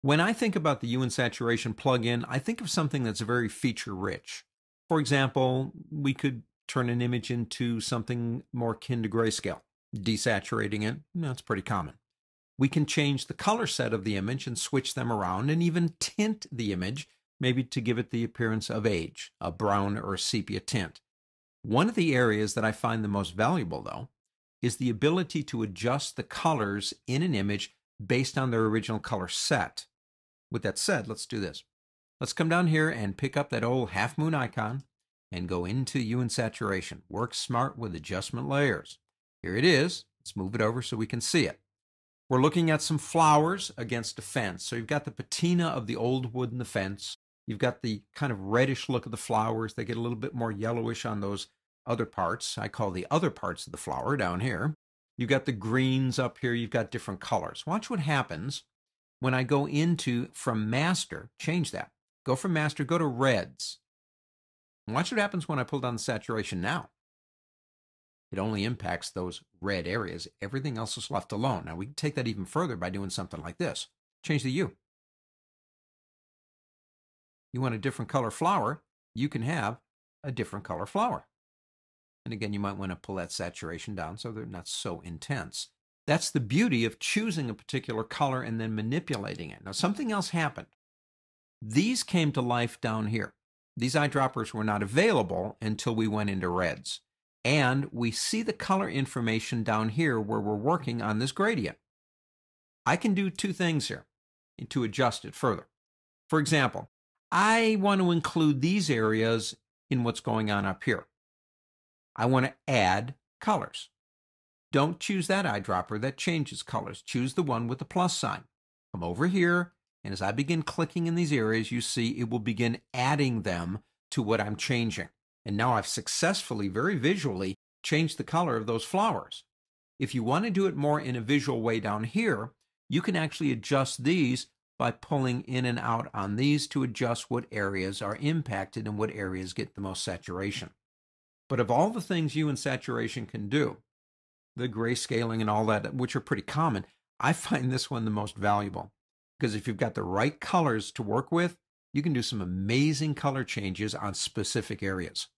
When I think about the Hue and Saturation plugin, I think of something that's very feature rich. For example, we could turn an image into something more akin to grayscale, desaturating it. That's pretty common. We can change the color set of the image and switch them around and even tint the image, maybe to give it the appearance of age, a brown or a sepia tint. One of the areas that I find the most valuable, though, is the ability to adjust the colors in an image based on their original color set. With that said, let's do this. Let's come down here and pick up that old half moon icon and go into Hue and Saturation. Work smart with adjustment layers. Here it is. Let's move it over so we can see it. We're looking at some flowers against a fence. So you've got the patina of the old wood in the fence. You've got the kind of reddish look of the flowers. They get a little bit more yellowish on those other parts. I call the other parts of the flower down here. You've got the greens up here. You've got different colors. Watch what happens when I go into, from master, change that. Go from master, go to reds. And watch what happens when I pull down the saturation now. It only impacts those red areas. Everything else is left alone. Now we can take that even further by doing something like this. Change the hue. You want a different color flower, you can have a different color flower. And again, you might want to pull that saturation down so they're not so intense. That's the beauty of choosing a particular color and then manipulating it. Now, something else happened. These came to life down here. These eyedroppers were not available until we went into reds. And we see the color information down here where we're working on this gradient. I can do two things here to adjust it further. For example, I want to include these areas in what's going on up here. I want to add colors. Don't choose that eyedropper that changes colors. Choose the one with the plus sign. Come over here, and as I begin clicking in these areas, you see it will begin adding them to what I'm changing. And now I've successfully, very visually, changed the color of those flowers. If you want to do it more in a visual way down here, you can actually adjust these by pulling in and out on these to adjust what areas are impacted and what areas get the most saturation. But of all the things Hue and Saturation can do, the grayscaling and all that, which are pretty common, I find this one the most valuable. Because if you've got the right colors to work with, you can do some amazing color changes on specific areas.